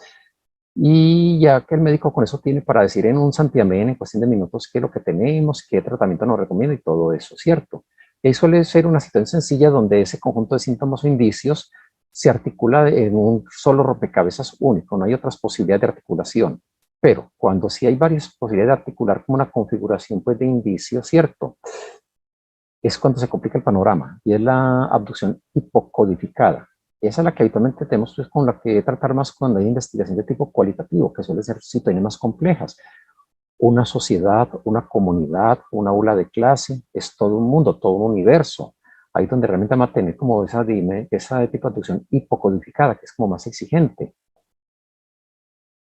y ya que el médico con eso tiene para decir en un santiamén, en cuestión de minutos, qué es lo que tenemos, qué tratamiento nos recomienda y todo eso, ¿cierto? Y suele ser una situación sencilla donde ese conjunto de síntomas o indicios se articula en un solo rompecabezas único, no hay otras posibilidades de articulación. Pero cuando sí hay varias posibilidades de articular como una configuración pues, de indicios, ¿cierto? Es cuando se complica el panorama y es la abducción hipocodificada. Esa es la que habitualmente tenemos pues, con la que tratar más cuando hay investigación de tipo cualitativo, que suele ser situaciones más complejas. Una sociedad, una comunidad, una aula de clase, es todo un mundo, todo un universo. Ahí donde realmente vamos a tener como esa tipo de abducción hipocodificada, que es como más exigente.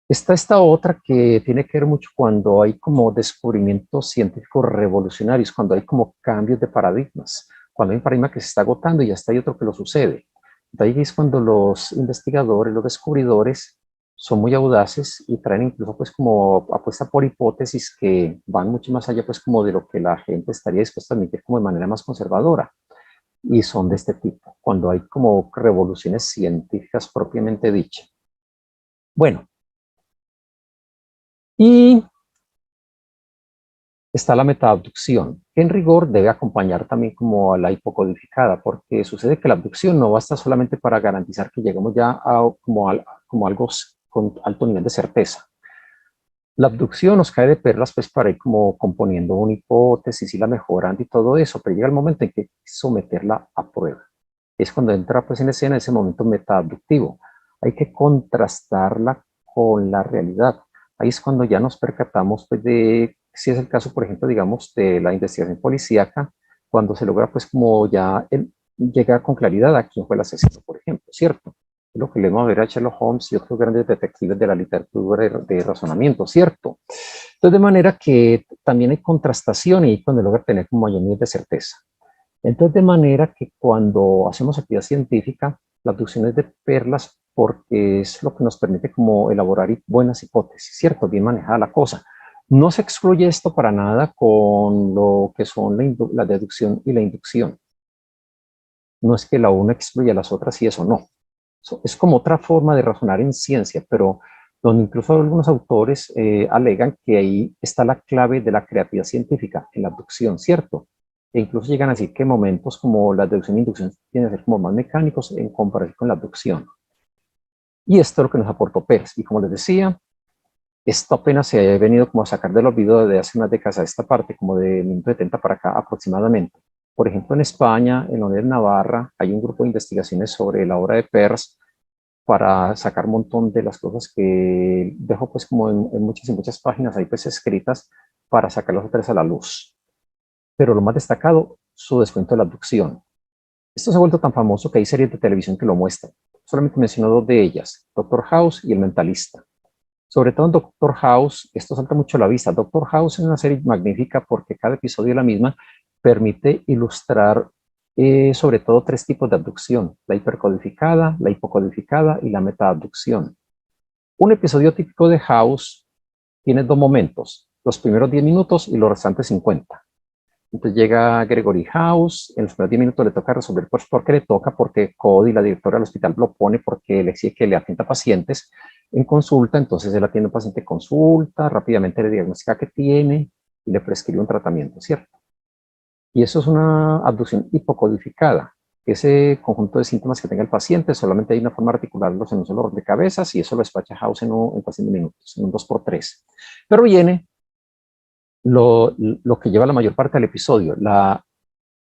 Está esta otra que tiene que ver mucho cuando hay como descubrimientos científicos revolucionarios, cuando hay como cambios de paradigmas, cuando hay un paradigma que se está agotando y hasta hay otro que lo sucede. De ahí es cuando los investigadores, los descubridores son muy audaces y traen incluso pues como apuesta por hipótesis que van mucho más allá pues como de lo que la gente estaría dispuesta a admitir como de manera más conservadora. Y son de este tipo, cuando hay como revoluciones científicas propiamente dichas. Bueno, y está la metaabducción, que en rigor debe acompañar también como a la hipocodificada, porque sucede que la abducción no basta solamente para garantizar que lleguemos ya a como algo con alto nivel de certeza. La abducción nos cae de perlas pues para ir como componiendo una hipótesis y la mejorando y todo eso, pero llega el momento en que hay que someterla a prueba. Es cuando entra pues en escena ese momento metaabductivo. Hay que contrastarla con la realidad. Ahí es cuando ya nos percatamos pues de, si es el caso por ejemplo digamos de la investigación policíaca, cuando se logra pues como ya llegar con claridad a quién fue el asesino, por ejemplo, ¿cierto? Es lo que le vamos a ver a Sherlock Holmes y otros grandes detectives de la literatura de razonamiento, ¿cierto? Entonces, de manera que también hay contrastación y cuando logra tener como mayor nivel de certeza. Entonces, de manera que cuando hacemos actividad científica, la abducción es de perlas porque es lo que nos permite como elaborar buenas hipótesis, ¿cierto? Bien manejada la cosa. No se excluye esto para nada con lo que son la deducción y la inducción. No es que la una excluya a las otras y eso no. Es como otra forma de razonar en ciencia, pero donde incluso algunos autores alegan que ahí está la clave de la creatividad científica, en la abducción, ¿cierto? E incluso llegan a decir que momentos como la deducción e inducción tienen que ser como más mecánicos en comparación con la abducción. Y esto es lo que nos aportó Pérez. Y como les decía, esto apenas se ha venido como a sacar del olvido desde hace unas décadas a esta parte, como de 1970 para acá aproximadamente. Por ejemplo, en España, en la Universidad de Navarra, hay un grupo de investigaciones sobre la obra de Peirce para sacar un montón de las cosas que dejo pues como en muchas y muchas páginas ahí pues escritas para sacarlas otras a la luz. Pero lo más destacado, su descuento de la abducción. Esto se ha vuelto tan famoso que hay series de televisión que lo muestran. Solamente menciono dos de ellas, Doctor House y El Mentalista. Sobre todo en Doctor House, esto salta mucho a la vista. Doctor House es una serie magnífica porque cada episodio de la misma permite ilustrar sobre todo tres tipos de abducción, la hipercodificada, la hipocodificada y la metaabducción. Un episodio típico de House tiene dos momentos, los primeros 10 minutos y los restantes 50. Entonces llega Gregory House, en los primeros 10 minutos le toca resolver, pues porque le toca, porque Cody, la directora del hospital, lo pone porque le exige que le atienda pacientes en consulta, entonces él atiende a un paciente en consulta, rápidamente le diagnostica qué tiene y le prescribe un tratamiento, ¿cierto? Y eso es una abducción hipocodificada. Ese conjunto de síntomas que tenga el paciente, solamente hay una forma de articularlos en un solo rompecabezas y eso lo despacha House en cuestión de minutos, en un 2x3. Pero viene lo que lleva la mayor parte del episodio, la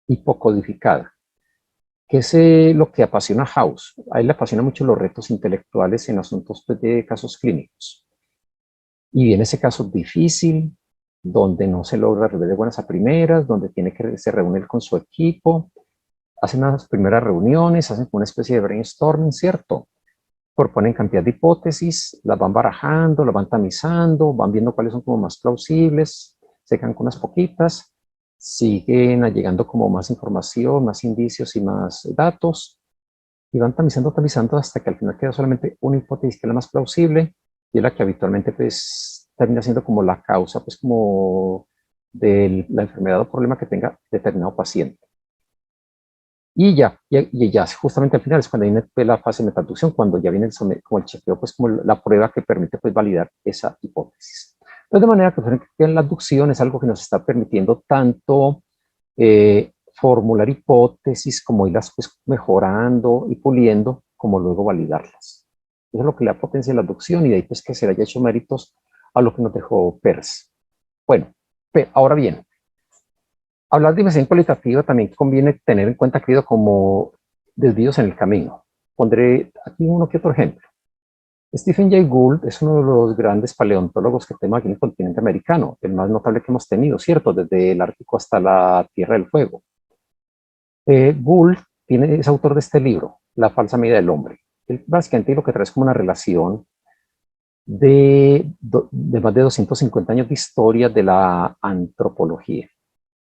hipocodificada, que es lo que apasiona a House. A él le apasiona mucho los retos intelectuales en asuntos pues, de casos clínicos. Y viene ese caso difícil, donde no se logra resolver de buenas a primeras, donde tiene que se reunir con su equipo, hacen unas primeras reuniones, hacen una especie de brainstorming, ¿cierto? Proponen cantidad de hipótesis, las van barajando, las van tamizando, van viendo cuáles son como más plausibles, se quedan con unas poquitas, siguen llegando como más información, más indicios y más datos, y van tamizando, tamizando hasta que al final queda solamente una hipótesis que es la más plausible y es la que habitualmente pues termina siendo como la causa pues como de la enfermedad o problema que tenga determinado paciente. Y ya justamente al final es cuando viene pues, la fase de metaducción, cuando ya viene como el chequeo, pues como la prueba que permite pues validar esa hipótesis. Entonces, de manera que la aducción es algo que nos está permitiendo tanto formular hipótesis, como irlas pues mejorando y puliendo, como luego validarlas. Eso es lo que le da potencia a la aducción, y de ahí pues que se le haya hecho méritos a lo que nos dejó Peirce. Bueno, ahora bien, hablar de investigación cualitativa también conviene tener en cuenta que ha habido como desvíos en el camino. Pondré aquí uno que otro ejemplo. Stephen Jay Gould es uno de los grandes paleontólogos que tenemos aquí en el continente americano, el más notable que hemos tenido, ¿cierto? Desde el Ártico hasta la Tierra del Fuego. Gould es autor de este libro, La falsa medida del hombre. Él básicamente lo que trae es como una relación de más de 250 años de historia de la antropología.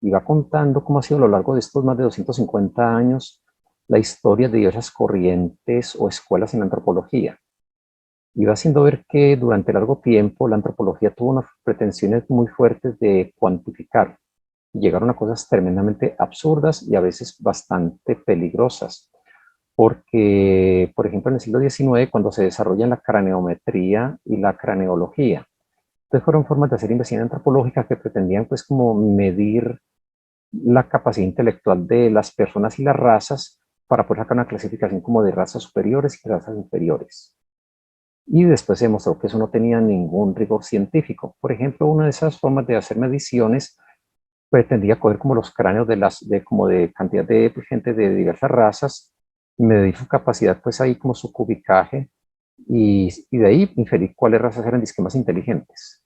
Y va contando cómo ha sido a lo largo de estos más de 250 años la historia de diversas corrientes o escuelas en la antropología. Y va haciendo ver que durante largo tiempo la antropología tuvo unas pretensiones muy fuertes de cuantificar. Llegaron a cosas tremendamente absurdas y a veces bastante peligrosas. Porque, por ejemplo, en el siglo XIX, cuando se desarrollan la craneometría y la craneología, entonces fueron formas de hacer investigación antropológica que pretendían pues como medir la capacidad intelectual de las personas y las razas para poder sacar una clasificación como de razas superiores y razas inferiores. Y después se demostró que eso no tenía ningún rigor científico. Por ejemplo, una de esas formas de hacer mediciones pretendía coger como los cráneos como de cantidad de gente de diversas razas, medir su capacidad, pues ahí como su cubicaje, y de ahí inferir cuáles razas eran disque más inteligentes.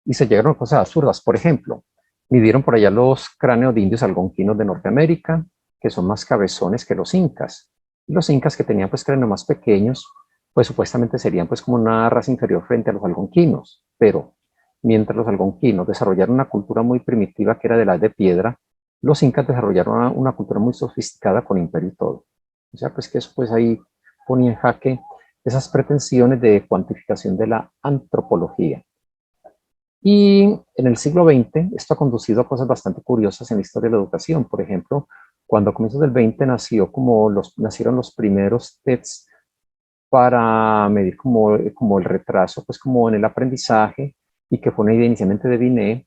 Y se llegaron a cosas absurdas. Por ejemplo, midieron por allá los cráneos de indios algonquinos de Norteamérica, que son más cabezones que los incas. Y los incas, que tenían pues cráneos más pequeños, pues supuestamente serían pues como una raza inferior frente a los algonquinos. Pero mientras los algonquinos desarrollaron una cultura muy primitiva que era de la de piedra, los incas desarrollaron una cultura muy sofisticada con imperio y todo. O sea, pues que eso pues ahí ponía en jaque esas pretensiones de cuantificación de la antropología. Y en el siglo XX esto ha conducido a cosas bastante curiosas en la historia de la educación. Por ejemplo, cuando a comienzos del 20 nacieron los primeros tests para medir como el retraso, pues como en el aprendizaje, y que fue una idea inicialmente de Binet.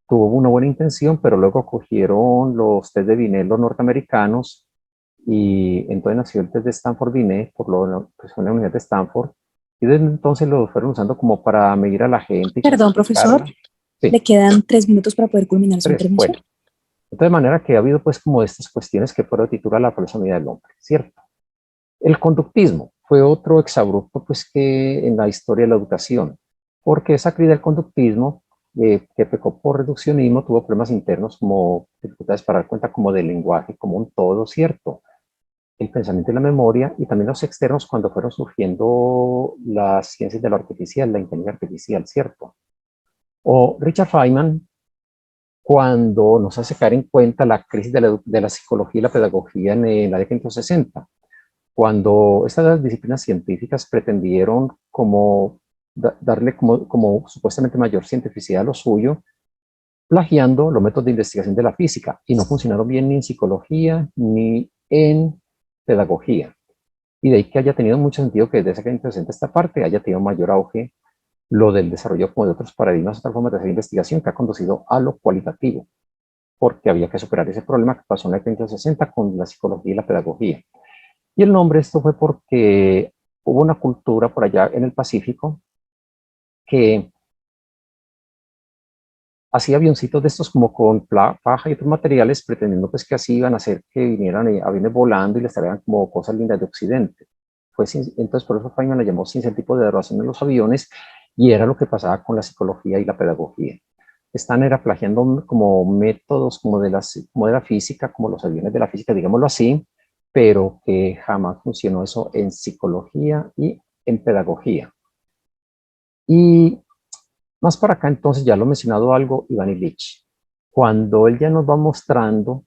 Tuvo una buena intención, pero luego cogieron los test de Binet los norteamericanos, y entonces nació el test de Stanford-Binet, pues fue en la unidad de Stanford, y desde entonces lo fueron usando como para medir a la gente y Perdón, profesor, clasificarla. Sí, le quedan 3 minutos para poder culminar su tres. intervención. Bueno, entonces de manera que ha habido pues como estas cuestiones que fueron titular la personalidad del hombre, ¿cierto? El conductismo fue otro exabrupto pues que en la historia de la educación, porque esa cría del conductismo, que pecó por reduccionismo, tuvo problemas internos como dificultades para dar cuenta como del lenguaje como un todo, ¿cierto? El pensamiento y la memoria, y también los externos cuando fueron surgiendo las ciencias de lo artificial, la inteligencia artificial, ¿cierto? O Richard Feynman, cuando nos hace caer en cuenta la crisis de la psicología y la pedagogía en la década de los 60, cuando estas disciplinas científicas pretendieron como darle como supuestamente mayor cientificidad a lo suyo, plagiando los métodos de investigación de la física, y no funcionaron bien ni en psicología ni en pedagogía. Y de ahí que haya tenido mucho sentido que desde esa que presenta esta parte haya tenido mayor auge lo del desarrollo como de otros paradigmas, otras formas de hacer investigación, que ha conducido a lo cualitativo, porque había que superar ese problema que pasó en la década de los 60 con la psicología y la pedagogía. Y el nombre esto fue porque hubo una cultura por allá en el Pacífico que hacía avioncitos de estos como con paja y otros materiales, pretendiendo pues que así iban a hacer que vinieran aviones volando y les traían como cosas lindas de Occidente. Entonces por eso Feynman le llamó ciencia el tipo de adoración de los aviones, y era lo que pasaba con la psicología y la pedagogía. Están era plagiando como métodos como de la física, como los aviones de la física, digámoslo así, pero que jamás funcionó eso en psicología y en pedagogía. Y más para acá, entonces, ya lo he mencionado algo, Iván Ilich, cuando él ya nos va mostrando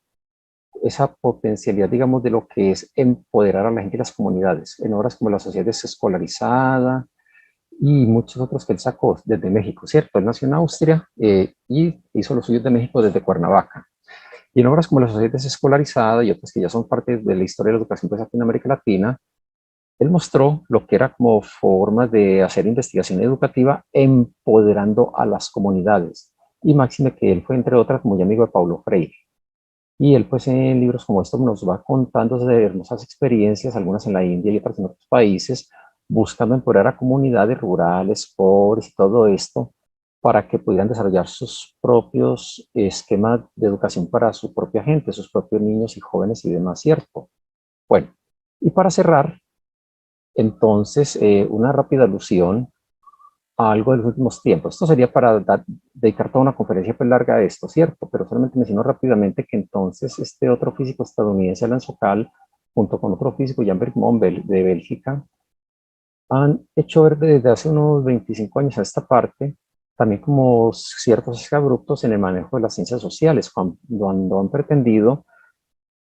esa potencialidad, digamos, de lo que es empoderar a la gente y las comunidades, en obras como La Sociedad Desescolarizada y muchos otros que él sacó desde México, ¿cierto? Él nació en Austria y hizo los suyos de México desde Cuernavaca. Y en obras como La sociedad desescolarizada y otras que ya son parte de la historia de la educación pues, aquí en América Latina, él mostró lo que era como formas de hacer investigación educativa empoderando a las comunidades. Y máxime que él fue, entre otras, muy amigo de Paulo Freire. Y él, pues, en libros como estos nos va contando de hermosas experiencias, algunas en la India y otras en otros países, buscando empoderar a comunidades rurales, pobres y todo esto, para que pudieran desarrollar sus propios esquemas de educación para su propia gente, sus propios niños y jóvenes y demás, ¿cierto? Bueno, y para cerrar, entonces, una rápida alusión a algo de los últimos tiempos. Esto sería para dedicar toda una conferencia pues, larga de esto, ¿cierto? Pero solamente menciono rápidamente que entonces este otro físico estadounidense, Alan Sokal, junto con otro físico, Jan Bergman, de Bélgica, han hecho ver desde hace unos 25 años a esta parte también como ciertos abruptos en el manejo de las ciencias sociales, cuando han pretendido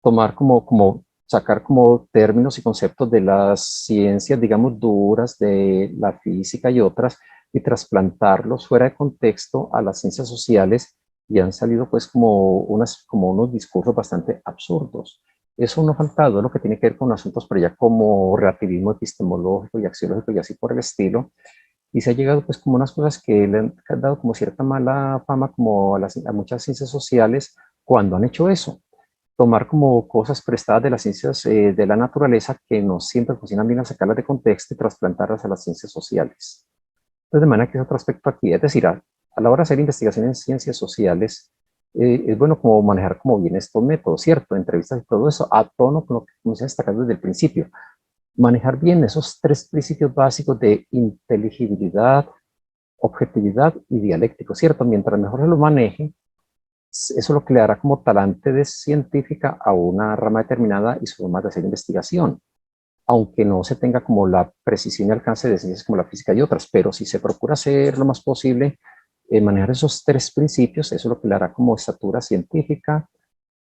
tomar como sacar como términos y conceptos de las ciencias, digamos, duras, de la física y otras, y trasplantarlos fuera de contexto a las ciencias sociales, y han salido pues como unos discursos bastante absurdos. Eso no ha faltado, es lo que tiene que ver con asuntos pero ya como relativismo epistemológico y axiológico y así por el estilo, y se ha llegado pues como unas cosas que le han dado como cierta mala fama como a muchas ciencias sociales cuando han hecho eso, tomar como cosas prestadas de las ciencias de la naturaleza que no siempre funcionan bien, a sacarlas de contexto y trasplantarlas a las ciencias sociales. Entonces, de manera que es otro aspecto aquí, es decir, a la hora de hacer investigación en ciencias sociales, es bueno como manejar como bien estos métodos, ¿cierto? Entrevistas y todo eso, a tono con lo que hemos destacado desde el principio. Manejar bien esos tres principios básicos de inteligibilidad, objetividad y dialéctico, ¿cierto? Mientras mejor se lo maneje, eso es lo que le dará como talante de científica a una rama determinada y su forma de hacer investigación, aunque no se tenga como la precisión y alcance de ciencias como la física y otras, pero si se procura hacer lo más posible, manejar esos tres principios, eso es lo que le dará como estatura científica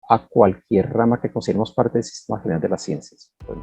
a cualquier rama que consideremos parte del sistema general de las ciencias. Bueno,